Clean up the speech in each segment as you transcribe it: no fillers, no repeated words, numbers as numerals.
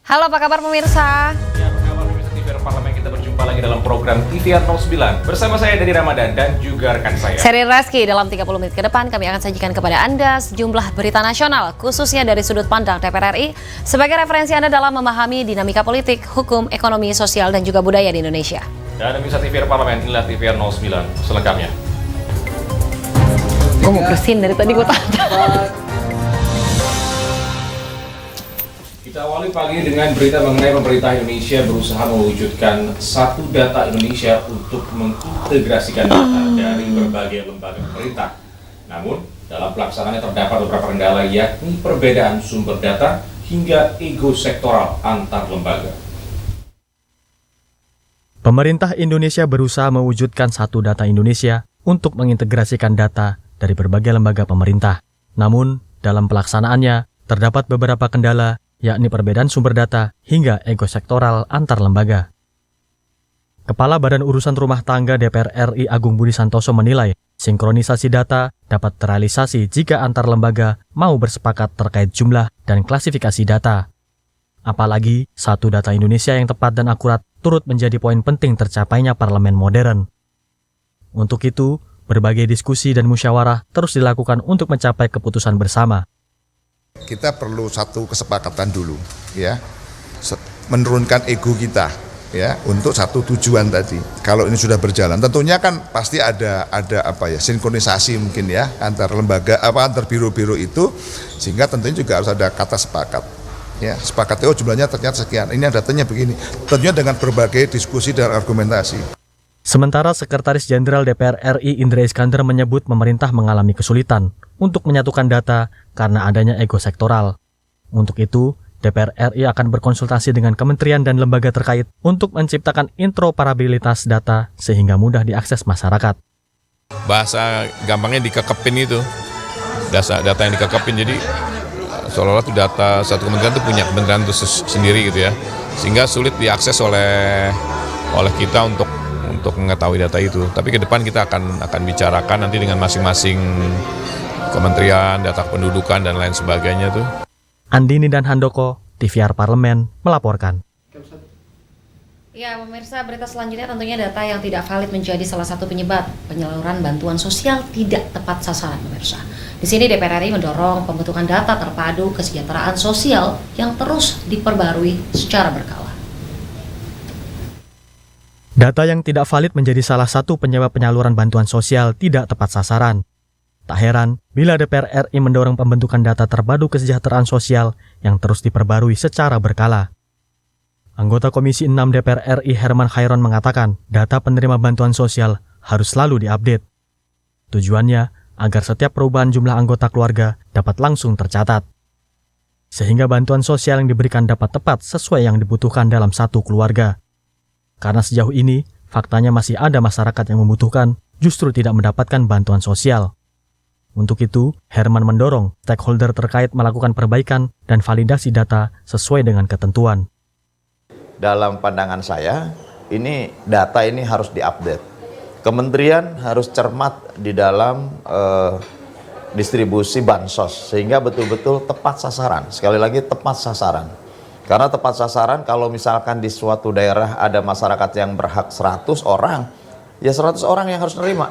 Halo, apa kabar pemirsa? Ya, apa kabar pemirsa TVR Parlemen? Kita berjumpa lagi dalam program TVR 09 bersama saya Dedi Ramadan dan juga rekan saya Seri Reski. Dalam 30 menit ke depan kami akan sajikan kepada Anda sejumlah berita nasional, khususnya dari sudut pandang DPR RI, sebagai referensi Anda dalam memahami dinamika politik, hukum, ekonomi, sosial, dan juga budaya di Indonesia. Dan pemirsa TVR Parlemen, inilah TVR 09 selengkapnya. Gue mau bersihin dari tadi gue tanya. Kita awali pagi dengan berita mengenai pemerintah Indonesia berusaha mewujudkan satu data Indonesia untuk mengintegrasikan data dari berbagai lembaga pemerintah. Namun, dalam pelaksanaannya terdapat beberapa kendala, yakni perbedaan sumber data hingga ego sektoral antar lembaga. Pemerintah Indonesia berusaha mewujudkan satu data Indonesia untuk mengintegrasikan data dari berbagai lembaga pemerintah. Namun, dalam pelaksanaannya terdapat beberapa kendala, yakni perbedaan sumber data hingga ego sektoral antar lembaga. Kepala Badan Urusan Rumah Tangga DPR RI Agung Budi Santoso menilai, sinkronisasi data dapat terrealisasi jika antar lembaga mau bersepakat terkait jumlah dan klasifikasi data. Apalagi, satu data Indonesia yang tepat dan akurat turut menjadi poin penting tercapainya parlemen modern. Untuk itu, berbagai diskusi dan musyawarah terus dilakukan untuk mencapai keputusan bersama. Kita perlu satu kesepakatan dulu, ya, menurunkan ego kita, ya, untuk satu tujuan tadi. Kalau ini sudah berjalan, tentunya kan pasti ada sinkronisasi mungkin ya antar lembaga antar biro-biro itu, sehingga tentunya juga harus ada kata sepakat, ya, sepakat. Oh, jumlahnya ternyata sekian, ini datanya begini. Tentunya dengan berbagai diskusi dan argumentasi. Sementara Sekretaris Jenderal DPR RI Indra Iskandar menyebut pemerintah mengalami kesulitan untuk menyatukan data karena adanya ego sektoral. Untuk itu, DPR RI akan berkonsultasi dengan kementerian dan lembaga terkait untuk menciptakan interoperabilitas data sehingga mudah diakses masyarakat. Bahasa gampangnya dikekepin itu, data yang dikekepin, jadi seolah-olah itu data satu kementerian itu punya kementerian itu sendiri gitu ya, sehingga sulit diakses oleh kita untuk mengetahui data itu. Tapi ke depan kita akan bicarakan nanti dengan masing-masing kementerian, data pendudukan dan lain sebagainya tuh. Andini dan Handoko, TVR Parlemen, melaporkan. Ya, pemirsa, berita selanjutnya tentunya data yang tidak valid menjadi salah satu penyebab penyaluran bantuan sosial tidak tepat sasaran, pemirsa. Di sini DPR RI mendorong pembentukan data terpadu kesejahteraan sosial yang terus diperbarui secara berkala. Data yang tidak valid menjadi salah satu penyebab penyaluran bantuan sosial tidak tepat sasaran. Tak heran bila DPR RI mendorong pembentukan data terpadu kesejahteraan sosial yang terus diperbarui secara berkala. Anggota Komisi 6 DPR RI Herman Khairon mengatakan data penerima bantuan sosial harus selalu diupdate. Tujuannya agar setiap perubahan jumlah anggota keluarga dapat langsung tercatat. Sehingga bantuan sosial yang diberikan dapat tepat sesuai yang dibutuhkan dalam satu keluarga. Karena sejauh ini, faktanya masih ada masyarakat yang membutuhkan justru tidak mendapatkan bantuan sosial. Untuk itu, Herman mendorong stakeholder terkait melakukan perbaikan dan validasi data sesuai dengan ketentuan. Dalam pandangan saya, ini data ini harus diupdate. Kementerian harus cermat di dalam distribusi bansos, sehingga betul-betul tepat sasaran. Sekali lagi, tepat sasaran. Karena tepat sasaran, kalau misalkan di suatu daerah ada masyarakat yang berhak 100 orang, ya 100 orang yang harus nerima.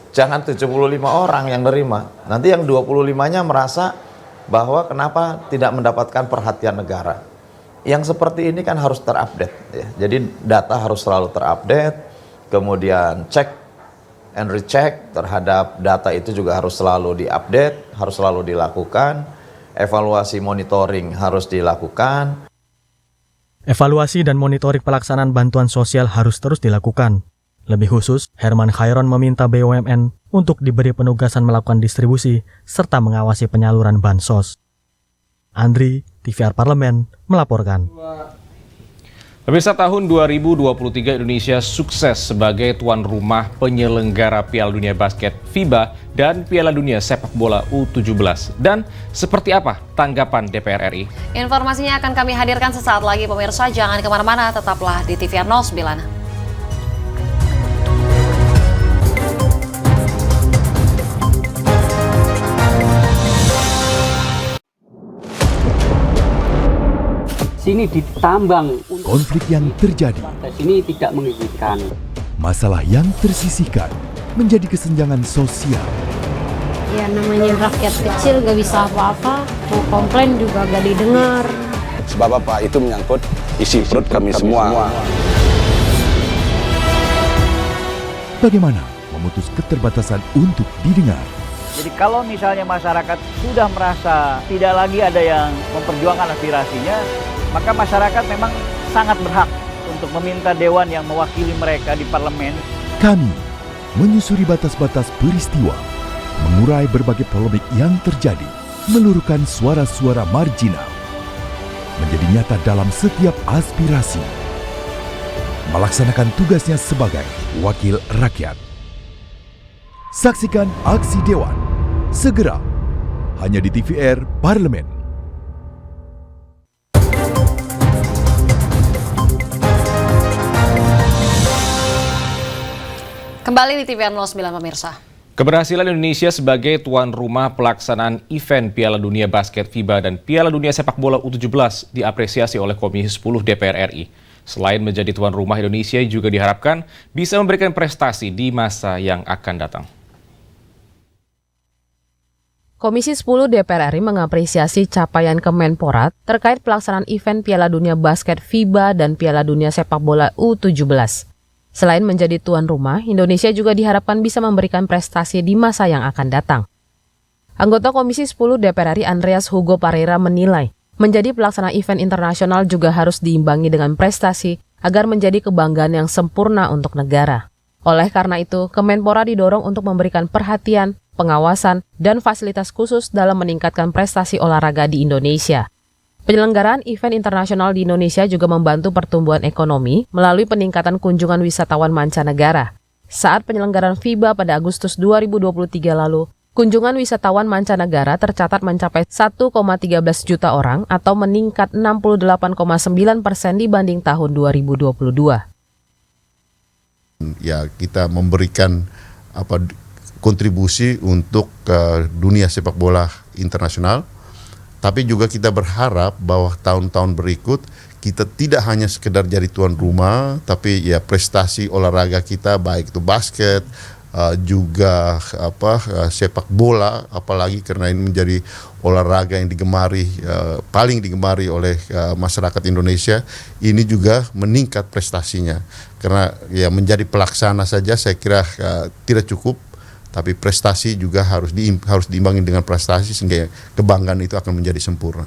Jangan 75 orang yang nerima. Nanti yang 25-nya merasa bahwa kenapa tidak mendapatkan perhatian negara. Yang seperti ini kan harus terupdate. Ya. Jadi data harus selalu terupdate, kemudian check and recheck terhadap data itu juga harus selalu diupdate, harus selalu dilakukan. Evaluasi monitoring harus dilakukan. Evaluasi dan monitoring pelaksanaan bantuan sosial harus terus dilakukan. Lebih khusus, Herman Khairon meminta BUMN untuk diberi penugasan melakukan distribusi serta mengawasi penyaluran bansos. Andri, TVR Parlemen, melaporkan. Pemirsa, tahun 2023 Indonesia sukses sebagai tuan rumah penyelenggara Piala Dunia Basket FIBA dan Piala Dunia Sepak Bola U17. Dan seperti apa tanggapan DPR RI? Informasinya akan kami hadirkan sesaat lagi, pemirsa. Jangan kemana-mana, tetaplah di TVR 09. sini ditambang. Konflik yang terjadi, Sini tidak mengizinkan. masalah yang tersisihkan menjadi kesenjangan sosial. Ya namanya rakyat kecil gak bisa apa-apa, mau komplain juga gak didengar. Sebab apa? Itu menyangkut isi perut kami semua. Bagaimana memutus keterbatasan untuk didengar? Jadi kalau misalnya masyarakat sudah merasa tidak lagi ada yang memperjuangkan aspirasinya, maka masyarakat memang sangat berhak untuk meminta dewan yang mewakili mereka di parlemen. Kami menyusuri batas-batas peristiwa, mengurai berbagai polemik yang terjadi, meluruhkan suara-suara marginal, menjadi nyata dalam setiap aspirasi, melaksanakan tugasnya sebagai wakil rakyat. Saksikan aksi Dewan segera hanya di TVR Parlemen. Kembali di TVR 09 pemirsa. Keberhasilan Indonesia sebagai tuan rumah pelaksanaan event Piala Dunia Basket FIBA dan Piala Dunia Sepak Bola U17 diapresiasi oleh Komisi 10 DPR RI. Selain menjadi tuan rumah, Indonesia juga diharapkan bisa memberikan prestasi di masa yang akan datang. Komisi 10 DPR RI mengapresiasi capaian Kemenpora terkait pelaksanaan event Piala Dunia Basket FIBA dan Piala Dunia Sepak Bola U17. Selain menjadi tuan rumah, Indonesia juga diharapkan bisa memberikan prestasi di masa yang akan datang. Anggota Komisi 10 DPR RI Andreas Hugo Parera menilai, menjadi pelaksana event internasional juga harus diimbangi dengan prestasi agar menjadi kebanggaan yang sempurna untuk negara. Oleh karena itu, Kemenpora didorong untuk memberikan perhatian, pengawasan, dan fasilitas khusus dalam meningkatkan prestasi olahraga di Indonesia. Penyelenggaraan event internasional di Indonesia juga membantu pertumbuhan ekonomi melalui peningkatan kunjungan wisatawan mancanegara. Saat penyelenggaraan FIBA pada Agustus 2023 lalu, kunjungan wisatawan mancanegara tercatat mencapai 1,13 juta orang atau meningkat 68,9% dibanding tahun 2022. Ya, kita memberikan kontribusi untuk dunia sepak bola internasional, tapi juga kita berharap bahwa tahun-tahun berikut kita tidak hanya sekedar jadi tuan rumah, tapi ya prestasi olahraga kita baik itu basket, juga sepak bola, apalagi karena ini menjadi olahraga yang digemari, paling digemari oleh masyarakat Indonesia, ini juga meningkat prestasinya. Karena ya menjadi pelaksana saja saya kira tidak cukup, tapi prestasi juga harus diimbangi dengan prestasi sehingga kebanggaan itu akan menjadi sempurna.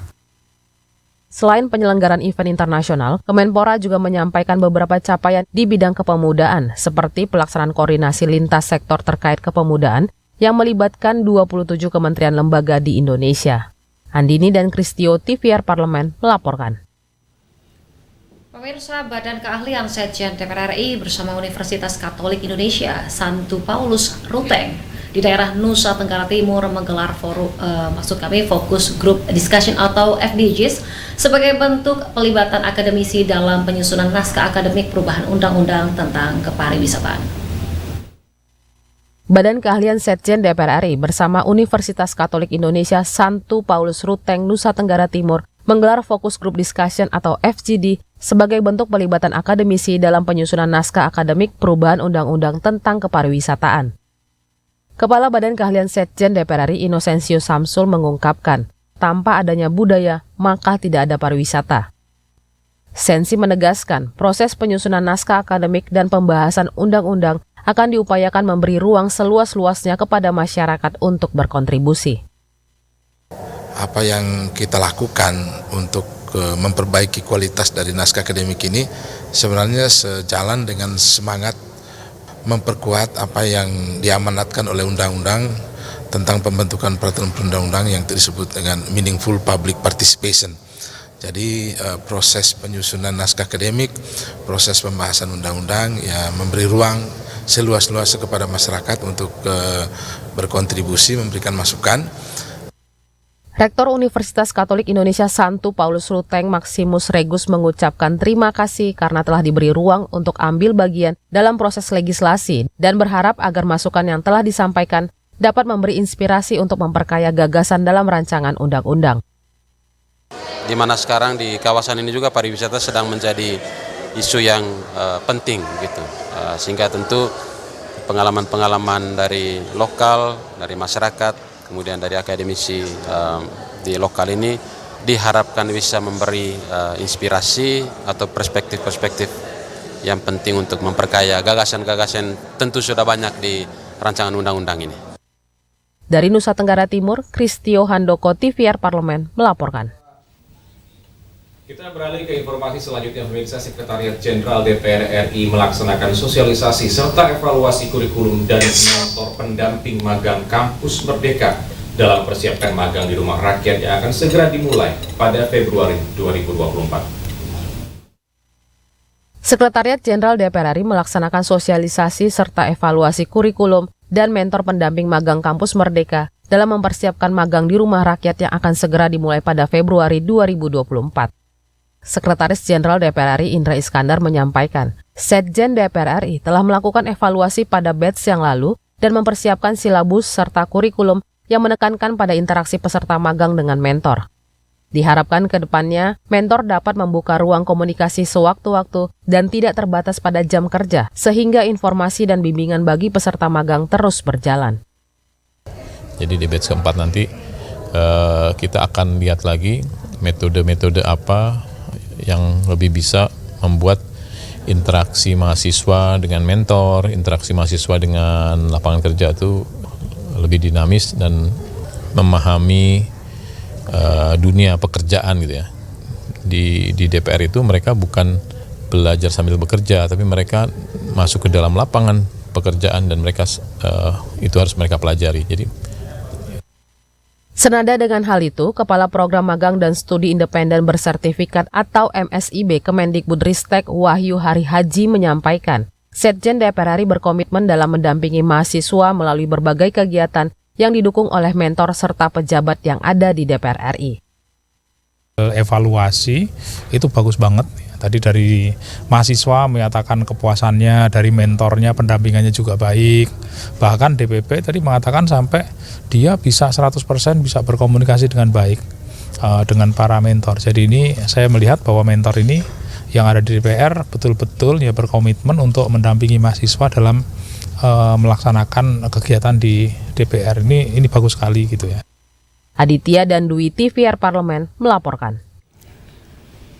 Selain penyelenggaraan event internasional, Kemenpora juga menyampaikan beberapa capaian di bidang kepemudaan, seperti pelaksanaan koordinasi lintas sektor terkait kepemudaan yang melibatkan 27 kementerian lembaga di Indonesia. Andini dan Kristio, TVR Parlemen, melaporkan. Pemirsa, Badan Keahlian Sekjen DPR RI bersama Universitas Katolik Indonesia Santo Paulus Ruteng di daerah Nusa Tenggara Timur menggelar fokus group discussion atau FDGs sebagai bentuk pelibatan akademisi dalam penyusunan naskah akademik perubahan undang-undang tentang kepariwisataan. Badan Keahlian Sekjen DPR RI bersama Universitas Katolik Indonesia Santo Paulus Ruteng Nusa Tenggara Timur menggelar fokus group discussion atau FGD sebagai bentuk pelibatan akademisi dalam penyusunan naskah akademik perubahan undang-undang tentang kepariwisataan. Kepala Badan Keahlian Sekjen DPR RI Inocencio Samsul mengungkapkan, tanpa adanya budaya, maka tidak ada pariwisata. Sensi menegaskan, proses penyusunan naskah akademik dan pembahasan undang-undang akan diupayakan memberi ruang seluas-luasnya kepada masyarakat untuk berkontribusi. Apa yang kita lakukan untuk memperbaiki kualitas dari naskah akademik ini sebenarnya sejalan dengan semangat memperkuat apa yang diamanatkan oleh undang-undang tentang pembentukan peraturan perundang-undang yang disebut dengan meaningful public participation. Jadi proses penyusunan naskah akademik, proses pembahasan undang-undang ya memberi ruang seluas-luasnya kepada masyarakat untuk berkontribusi, memberikan masukan. Rektor Universitas Katolik Indonesia Santo Paulus Ruteng Maximus Regus mengucapkan terima kasih karena telah diberi ruang untuk ambil bagian dalam proses legislasi dan berharap agar masukan yang telah disampaikan dapat memberi inspirasi untuk memperkaya gagasan dalam rancangan undang-undang. Di mana sekarang di kawasan ini juga pariwisata sedang menjadi isu yang penting gitu. Sehingga tentu pengalaman-pengalaman dari lokal, dari masyarakat, kemudian dari akademisi di lokal ini diharapkan bisa memberi inspirasi atau perspektif-perspektif yang penting untuk memperkaya gagasan-gagasan tentu sudah banyak di rancangan undang-undang ini. Dari Nusa Tenggara Timur, Kristio Handoko, TVR Parlemen, melaporkan. Kita beralih ke informasi selanjutnya. Pemirsa, Sekretariat Jenderal DPR RI melaksanakan sosialisasi serta evaluasi kurikulum dan mentor pendamping magang Kampus Merdeka dalam persiapkan magang di rumah rakyat yang akan segera dimulai pada Februari 2024. Sekretariat Jenderal DPR RI melaksanakan sosialisasi serta evaluasi kurikulum dan mentor pendamping magang Kampus Merdeka dalam mempersiapkan magang di rumah rakyat yang akan segera dimulai pada Februari 2024. Sekretaris Jenderal DPR RI Indra Iskandar menyampaikan, Setjen DPR RI telah melakukan evaluasi pada batch yang lalu dan mempersiapkan silabus serta kurikulum yang menekankan pada interaksi peserta magang dengan mentor. Diharapkan ke depannya, mentor dapat membuka ruang komunikasi sewaktu-waktu dan tidak terbatas pada jam kerja, sehingga informasi dan bimbingan bagi peserta magang terus berjalan. Jadi di batch keempat nanti kita akan lihat lagi metode-metode apa yang lebih bisa membuat interaksi mahasiswa dengan mentor, interaksi mahasiswa dengan lapangan kerja itu lebih dinamis dan memahami dunia pekerjaan gitu ya. Di DPR itu mereka bukan belajar sambil bekerja, tapi mereka masuk ke dalam lapangan pekerjaan dan mereka itu harus mereka pelajari. Jadi senada dengan hal itu, Kepala Program Magang dan Studi Independen Bersertifikat atau MSIB Kemendikbudristek Wahyu Hari Haji menyampaikan, Setjen DPR RI berkomitmen dalam mendampingi mahasiswa melalui berbagai kegiatan yang didukung oleh mentor serta pejabat yang ada di DPR RI. Evaluasi itu bagus banget. Tadi dari mahasiswa menyatakan kepuasannya, dari mentornya pendampingannya juga baik. Bahkan DPP tadi mengatakan sampai dia bisa 100% bisa berkomunikasi dengan baik dengan para mentor. Jadi ini saya melihat bahwa mentor ini yang ada di DPR betul-betul ya berkomitmen untuk mendampingi mahasiswa dalam melaksanakan kegiatan di DPR. Ini bagus sekali gitu ya. Aditya dan Dwi, TVR Parlemen melaporkan.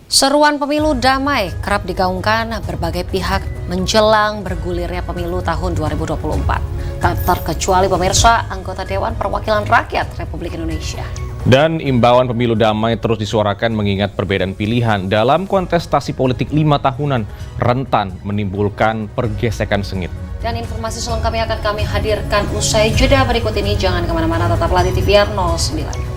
Seruan pemilu damai kerap digaungkan berbagai pihak menjelang bergulirnya pemilu tahun 2024. Tak terkecuali pemirsa, anggota Dewan Perwakilan Rakyat Republik Indonesia. Dan imbauan pemilu damai terus disuarakan mengingat perbedaan pilihan dalam kontestasi politik 5 tahunan rentan menimbulkan pergesekan sengit. Dan informasi selengkapnya akan kami hadirkan usai jeda berikut ini. Jangan kemana-mana, tetaplah di TVR 09.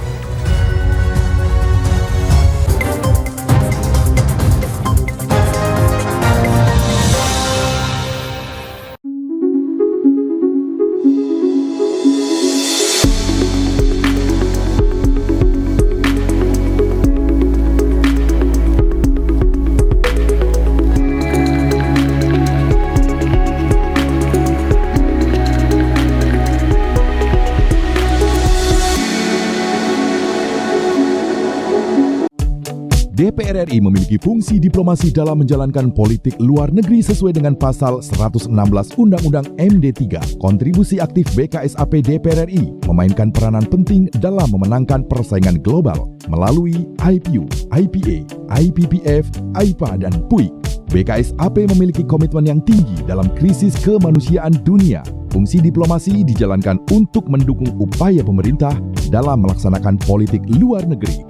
DPR RI memiliki fungsi diplomasi dalam menjalankan politik luar negeri sesuai dengan pasal 116 Undang-Undang MD 3. Kontribusi aktif BKSAP DPR RI memainkan peranan penting dalam memenangkan persaingan global melalui IPU, IPA, IPPF, AIPA, dan PUIK. BKSAP memiliki komitmen yang tinggi dalam krisis kemanusiaan dunia. Fungsi diplomasi dijalankan untuk mendukung upaya pemerintah dalam melaksanakan politik luar negeri.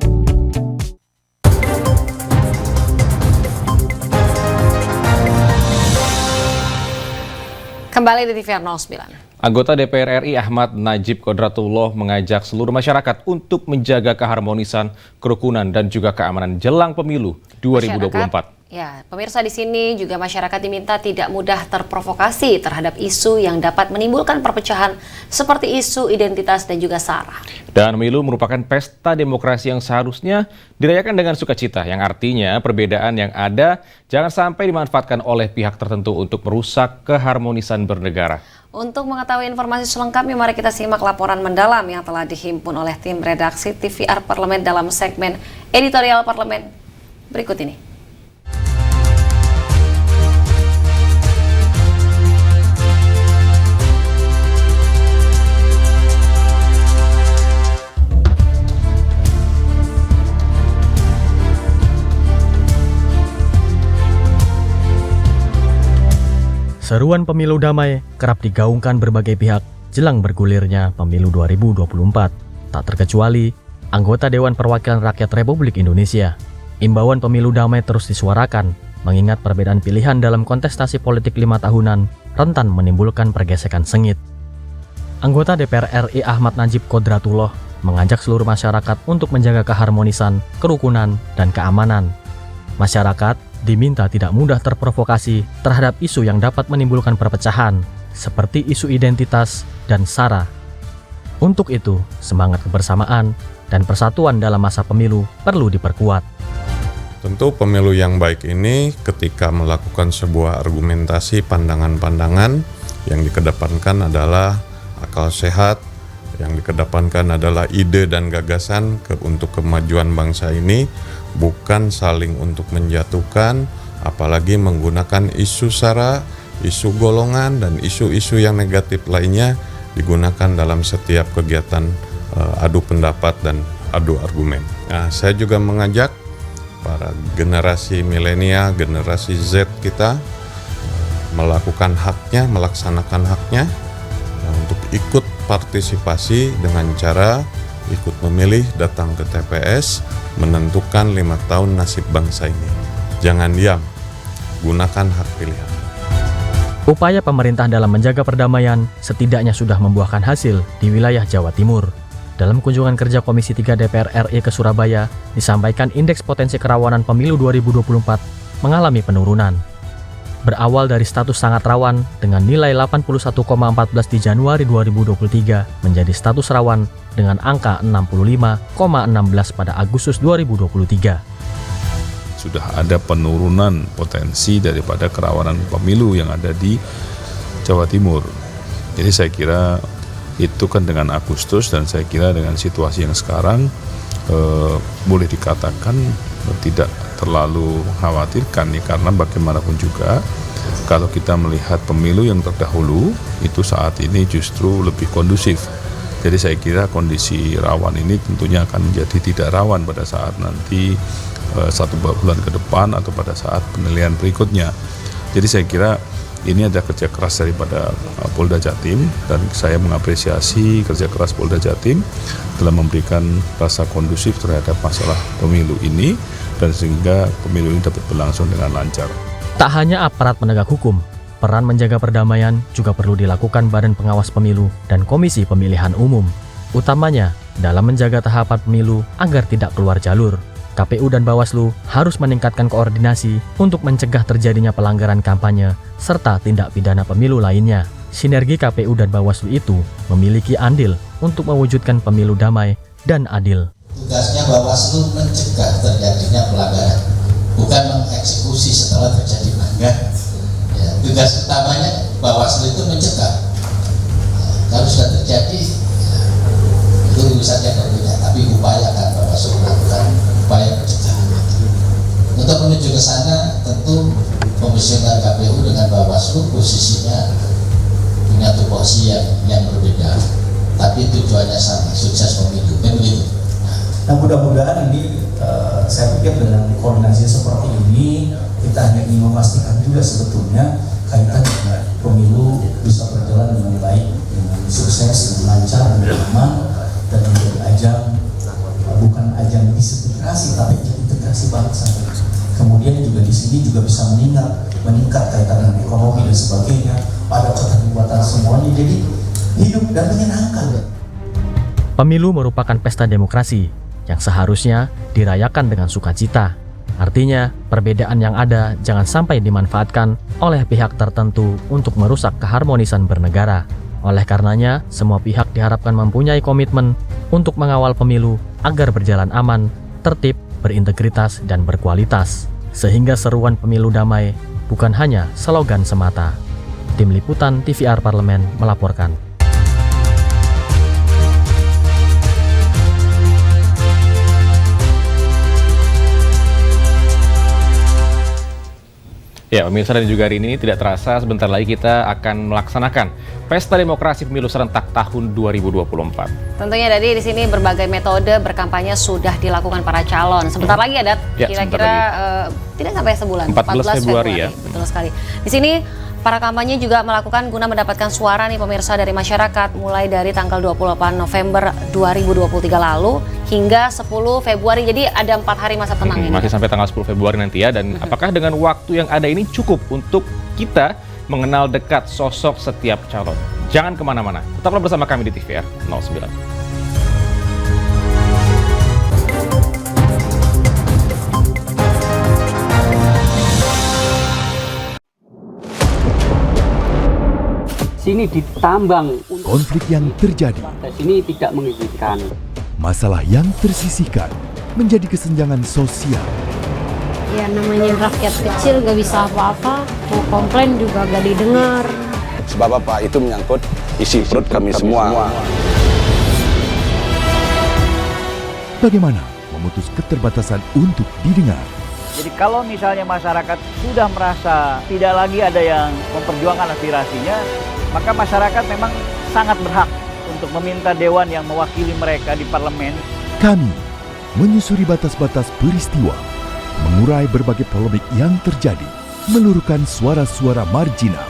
Kembali di TVR 09. Anggota DPR RI Ahmad Najib Kodratullah mengajak seluruh masyarakat untuk menjaga keharmonisan, kerukunan, dan juga keamanan jelang pemilu 2024. Ya, pemirsa, di sini juga masyarakat diminta tidak mudah terprovokasi terhadap isu yang dapat menimbulkan perpecahan seperti isu identitas dan juga SARA. Dan pemilu merupakan pesta demokrasi yang seharusnya dirayakan dengan sukacita, yang artinya perbedaan yang ada jangan sampai dimanfaatkan oleh pihak tertentu untuk merusak keharmonisan bernegara. Untuk mengetahui informasi selengkapnya, mari kita simak laporan mendalam yang telah dihimpun oleh tim redaksi TVR Parlemen dalam segmen Editorial Parlemen berikut ini. Seruan pemilu damai kerap digaungkan berbagai pihak jelang bergulirnya pemilu 2024. Tak terkecuali anggota Dewan Perwakilan Rakyat Republik Indonesia. Imbauan pemilu damai terus disuarakan, mengingat perbedaan pilihan dalam kontestasi politik 5 tahunan rentan menimbulkan pergesekan sengit. Anggota DPR RI Ahmad Najib Kodratullah mengajak seluruh masyarakat untuk menjaga keharmonisan, kerukunan, dan keamanan. Masyarakat diminta tidak mudah terprovokasi terhadap isu yang dapat menimbulkan perpecahan, seperti isu identitas dan SARA. Untuk itu, semangat kebersamaan dan persatuan dalam masa pemilu perlu diperkuat. Tentu pemilu yang baik ini ketika melakukan sebuah argumentasi pandangan-pandangan yang dikedepankan adalah akal sehat, yang dikedepankan adalah ide dan gagasan untuk kemajuan bangsa ini, bukan saling untuk menjatuhkan, apalagi menggunakan isu SARA, isu golongan, dan isu-isu yang negatif lainnya digunakan dalam setiap kegiatan adu pendapat dan adu argumen. Nah, saya juga mengajak para generasi milenial, generasi Z kita melakukan haknya, melaksanakan haknya untuk ikut partisipasi dengan cara ikut memilih, datang ke TPS, menentukan 5 tahun nasib bangsa ini. Jangan diam, gunakan hak pilihan. Upaya pemerintah dalam menjaga perdamaian setidaknya sudah membuahkan hasil di wilayah Jawa Timur. Dalam kunjungan kerja Komisi 3 DPR RI ke Surabaya, disampaikan indeks potensi kerawanan pemilu 2024 mengalami penurunan. Berawal dari status sangat rawan dengan nilai 81,14 di Januari 2023 menjadi status rawan dengan angka 65,16 pada Agustus 2023. Sudah ada penurunan potensi daripada kerawanan pemilu yang ada di Jawa Timur. Jadi saya kira itu kan dengan Agustus, dan saya kira dengan situasi yang sekarang boleh dikatakan tidak terlalu mengkhawatirkan ya, karena bagaimanapun juga kalau kita melihat pemilu yang terdahulu itu saat ini justru lebih kondusif. Jadi saya kira kondisi rawan ini tentunya akan menjadi tidak rawan pada saat nanti 1 bulan ke depan atau pada saat penilaian berikutnya. Jadi saya kira ini ada kerja keras daripada Polda Jatim, dan saya mengapresiasi kerja keras Polda Jatim dalam memberikan rasa kondusif terhadap masalah pemilu ini, dan sehingga pemilu ini dapat berlangsung dengan lancar. Tak hanya aparat penegak hukum, peran menjaga perdamaian juga perlu dilakukan Badan Pengawas Pemilu dan Komisi Pemilihan Umum. Utamanya dalam menjaga tahapan pemilu agar tidak keluar jalur. KPU dan Bawaslu harus meningkatkan koordinasi untuk mencegah terjadinya pelanggaran kampanye serta tindak pidana pemilu lainnya. Sinergi KPU dan Bawaslu itu memiliki andil untuk mewujudkan pemilu damai dan adil. Tugasnya Bawaslu mencegah terjadinya pelanggaran, bukan mengeksekusi setelah terjadi pelanggaran. Ya, tugas utamanya Bawaslu itu mencegah. Kalau sudah terjadi, itu urusannya berbeda, tapi upayakan Bawaslu melakukan upaya pencegahan. Untuk menuju ke sana, tentu komisioner KPU dengan Bawaslu posisinya punya tupoksi yang berbeda, tapi tujuannya sama, sukses pemilu. Begitu. Nah, mudah-mudahan ini saya pikir dengan koordinasi seperti ini kita hanya ingin memastikan juga sebetulnya kaitan dengan pemilu bisa berjalan dengan baik, dengan sukses, dengan lancar, dengan aman, dan menjadi ajang bukan ajang disintegrasi tapi integrasi bangsa. Kemudian juga di sini juga bisa meningkat kaitan dengan ekonomi dan sebagainya, pada keterlibatan semuanya, jadi hidup dan menyenangkan. Pemilu merupakan pesta demokrasi yang seharusnya dirayakan dengan sukacita. Artinya, perbedaan yang ada jangan sampai dimanfaatkan oleh pihak tertentu untuk merusak keharmonisan bernegara. Oleh karenanya, semua pihak diharapkan mempunyai komitmen untuk mengawal pemilu agar berjalan aman, tertib, berintegritas, dan berkualitas. Sehingga seruan pemilu damai bukan hanya slogan semata. Tim Liputan TVR Parlemen melaporkan. Ya, pemirsa, dan juga hari ini tidak terasa sebentar lagi kita akan melaksanakan Pesta Demokrasi Pemilu Serentak tahun 2024. Tentunya tadi di sini berbagai metode berkampanye sudah dilakukan para calon. Sebentar lagi ada kira-kira tidak sampai sebulan, 14 Februari ya. Betul sekali. Di sini para kampanye juga melakukan guna mendapatkan suara nih pemirsa dari masyarakat mulai dari tanggal 28 November 2023 lalu hingga 10 Februari. Jadi ada 4 hari masa tenang ini. Masih sampai tanggal 10 Februari nanti ya. Dan apakah dengan waktu yang ada ini cukup untuk kita mengenal dekat sosok setiap calon? Jangan kemana-mana. Tetaplah bersama kami di TVR 09. Sini ditambang. Konflik yang terjadi, Sini tidak mengizinkan. masalah yang tersisihkan menjadi kesenjangan sosial. Ya namanya rakyat kecil gak bisa apa-apa, mau komplain juga gak didengar. Sebab apa? Itu menyangkut isi perut kami semua. Bagaimana memutus keterbatasan untuk didengar? Jadi kalau misalnya masyarakat sudah merasa tidak lagi ada yang memperjuangkan aspirasinya, maka masyarakat memang sangat berhak untuk meminta dewan yang mewakili mereka di parlemen. Kami menyusuri batas-batas peristiwa, mengurai berbagai polemik yang terjadi, meluruhkan suara-suara marginal,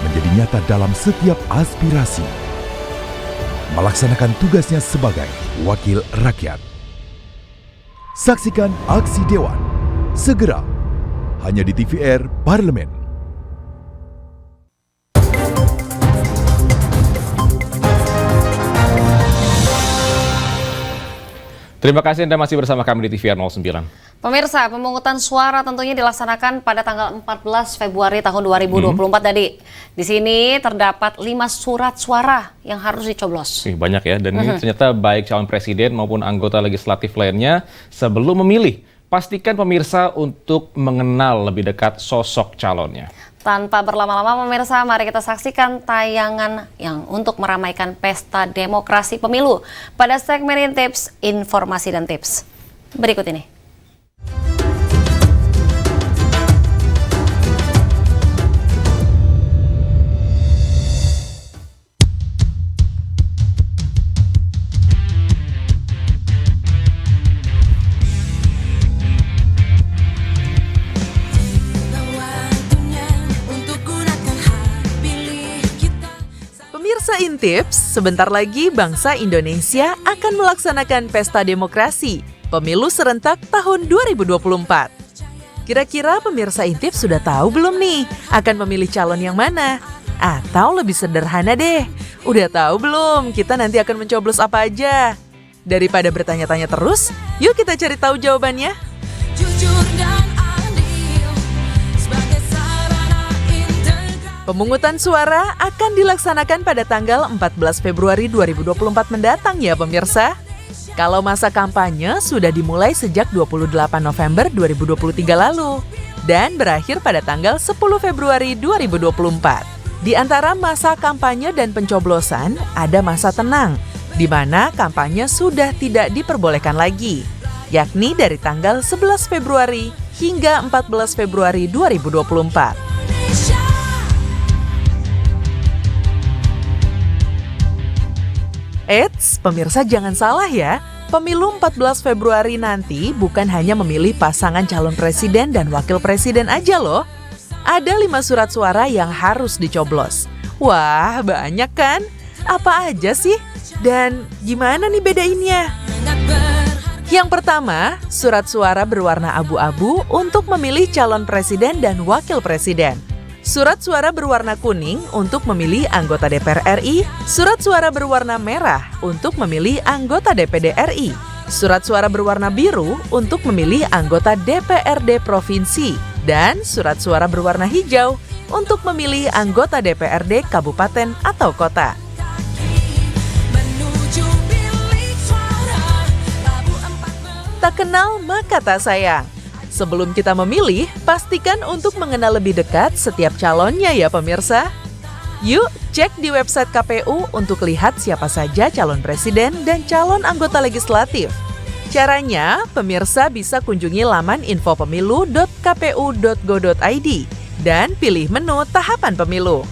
menjadi nyata dalam setiap aspirasi, melaksanakan tugasnya sebagai wakil rakyat. Saksikan aksi Dewan segera hanya di TVR Parlemen. Terima kasih Anda masih bersama kami di TVR 09. Pemirsa, pemungutan suara tentunya dilaksanakan pada tanggal 14 Februari tahun 2024 tadi. Di sini terdapat 5 surat suara yang harus dicoblos. Banyak ya, dan ini ternyata baik calon presiden maupun anggota legislatif lainnya sebelum memilih, pastikan pemirsa untuk mengenal lebih dekat sosok calonnya. Tanpa berlama-lama pemirsa, mari kita saksikan tayangan yang untuk meramaikan pesta demokrasi pemilu pada segmen tips, informasi dan tips. Berikut ini. Pemirsa Intips, sebentar lagi bangsa Indonesia akan melaksanakan pesta demokrasi, pemilu serentak tahun 2024. Kira-kira pemirsa Intips sudah tahu belum nih akan memilih calon yang mana? Atau lebih sederhana deh, udah tahu belum kita nanti akan mencoblos apa aja? Daripada bertanya-tanya terus, yuk kita cari tahu jawabannya. Jujur dan pemungutan suara akan dilaksanakan pada tanggal 14 Februari 2024 mendatang ya pemirsa. Kalau masa kampanye sudah dimulai sejak 28 November 2023 lalu dan berakhir pada tanggal 10 Februari 2024. Di antara masa kampanye dan pencoblosan ada masa tenang, di mana kampanye sudah tidak diperbolehkan lagi, yakni dari tanggal 11 Februari hingga 14 Februari 2024. Eits, pemirsa jangan salah ya. Pemilu 14 Februari nanti bukan hanya memilih pasangan calon presiden dan wakil presiden aja loh. Ada 5 surat suara yang harus dicoblos. Wah, banyak kan? Apa aja sih? Dan gimana nih bedainnya? Yang pertama, surat suara berwarna abu-abu untuk memilih calon presiden dan wakil presiden. Surat suara berwarna kuning untuk memilih anggota DPR RI, surat suara berwarna merah untuk memilih anggota DPD RI, surat suara berwarna biru untuk memilih anggota DPRD Provinsi, dan surat suara berwarna hijau untuk memilih anggota DPRD Kabupaten atau Kota. Tak kenal maka tak sayang. Sebelum kita memilih, pastikan untuk mengenal lebih dekat setiap calonnya ya pemirsa. Yuk, cek di website KPU untuk lihat siapa saja calon presiden dan calon anggota legislatif. Caranya, pemirsa bisa kunjungi laman infopemilu.kpu.go.id dan pilih menu tahapan pemilu.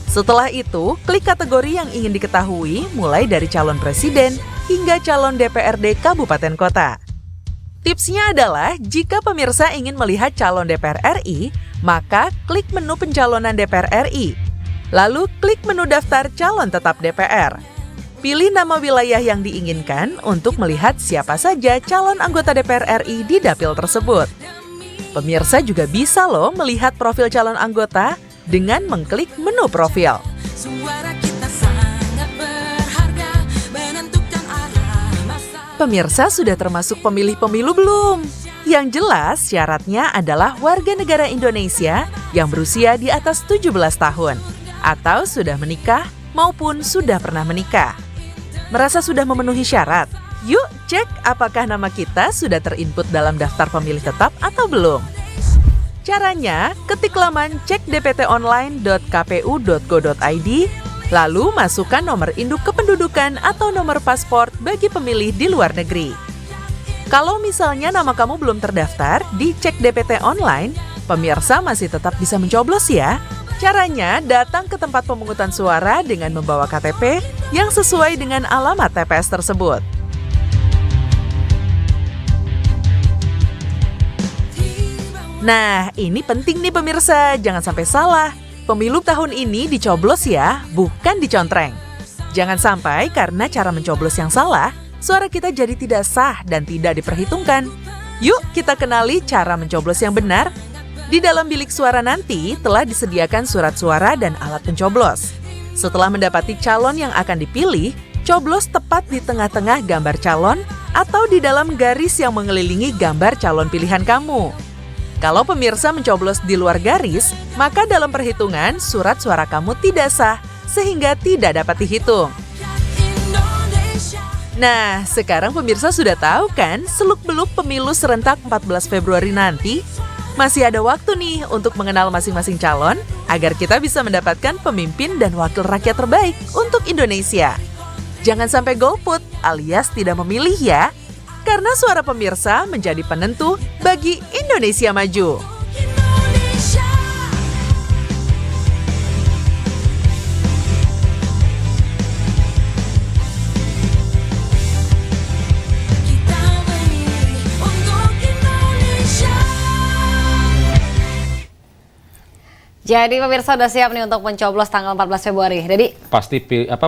Setelah itu, klik kategori yang ingin diketahui mulai dari calon presiden hingga calon DPRD Kabupaten Kota. Tipsnya adalah jika pemirsa ingin melihat calon DPR RI, maka klik menu pencalonan DPR RI. Lalu klik menu daftar calon tetap DPR. Pilih nama wilayah yang diinginkan untuk melihat siapa saja calon anggota DPR RI di dapil tersebut. Pemirsa juga bisa loh melihat profil calon anggota dengan mengklik menu profil. Pemirsa sudah termasuk pemilih pemilu belum? Yang jelas syaratnya adalah warga negara Indonesia yang berusia di atas 17 tahun atau sudah menikah maupun sudah pernah menikah. Merasa sudah memenuhi syarat? Yuk cek apakah nama kita sudah terinput dalam daftar pemilih tetap atau belum. Caranya, ketik laman cekdptonline.kpu.go.id, lalu masukkan nomor induk kependudukan atau nomor paspor bagi pemilih di luar negeri. Kalau misalnya nama kamu belum terdaftar di Cek DPT Online, pemirsa masih tetap bisa mencoblos ya. Caranya, datang ke tempat pemungutan suara dengan membawa KTP yang sesuai dengan alamat TPS tersebut. Nah, ini penting nih pemirsa, jangan sampai salah. Pemilu tahun ini dicoblos ya, bukan dicontreng. Jangan sampai karena cara mencoblos yang salah, suara kita jadi tidak sah dan tidak diperhitungkan. Yuk kita kenali cara mencoblos yang benar. Di dalam bilik suara nanti telah disediakan surat suara dan alat pencoblos. Setelah mendapati calon yang akan dipilih, coblos tepat di tengah-tengah gambar calon atau di dalam garis yang mengelilingi gambar calon pilihan kamu. Kalau pemirsa mencoblos di luar garis, maka dalam perhitungan surat suara kamu tidak sah sehingga tidak dapat dihitung. Nah, sekarang pemirsa sudah tahu kan seluk-beluk pemilu serentak 14 Februari nanti? Masih ada waktu nih untuk mengenal masing-masing calon agar kita bisa mendapatkan pemimpin dan wakil rakyat terbaik untuk Indonesia. Jangan sampai golput alias tidak memilih ya. Karena suara pemirsa menjadi penentu bagi Indonesia maju. Jadi pemirsa udah siap nih untuk mencoblos tanggal 14 Februari. Jadi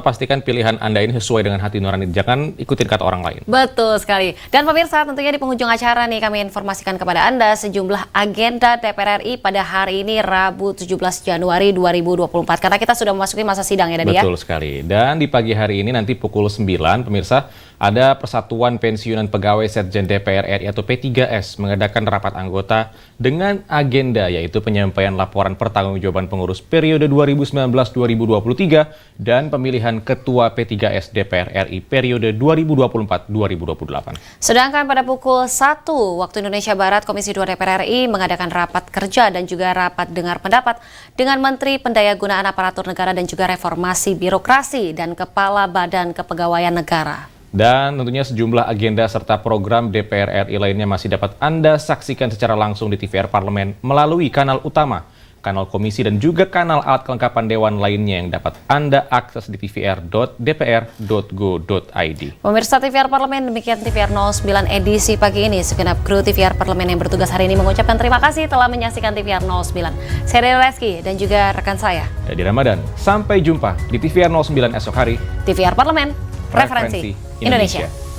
pastikan pilihan Anda ini sesuai dengan hati nurani. Jangan ikutin kata orang lain. betul sekali. Dan pemirsa tentunya di penghujung acara nih kami informasikan kepada Anda sejumlah agenda DPR RI pada hari ini Rabu 17 Januari 2024. Karena kita sudah memasuki masa sidang ya Dadi ya. Betul sekali. Dan di pagi hari ini nanti pukul 9 pemirsa ada Persatuan Pensiunan Pegawai Setjen DPR RI atau P3S mengadakan rapat anggota dengan agenda yaitu penyampaian laporan pertanggungjawaban pengurus periode 2019-2023 dan pemilihan Ketua P3S DPR RI periode 2024-2028. Sedangkan pada pukul 1 waktu Indonesia Barat, Komisi 2 DPR RI mengadakan rapat kerja dan juga rapat dengar pendapat dengan Menteri Pendayagunaan Aparatur Negara dan juga Reformasi Birokrasi dan Kepala Badan Kepegawaian Negara. Dan tentunya sejumlah agenda serta program DPR RI lainnya masih dapat Anda saksikan secara langsung di TVR Parlemen melalui kanal utama, kanal komisi dan juga kanal alat kelengkapan dewan lainnya yang dapat Anda akses di tvr.dpr.go.id. Pemirsa TVR Parlemen, demikian TVR 09 edisi pagi ini. Segenap kru TVR Parlemen yang bertugas hari ini mengucapkan terima kasih telah menyaksikan TVR 09. Saya Dede Reski dan juga rekan saya Dadi Ramadan. Sampai jumpa di TVR 09 esok hari. TVR Parlemen, Referensi Indonesia.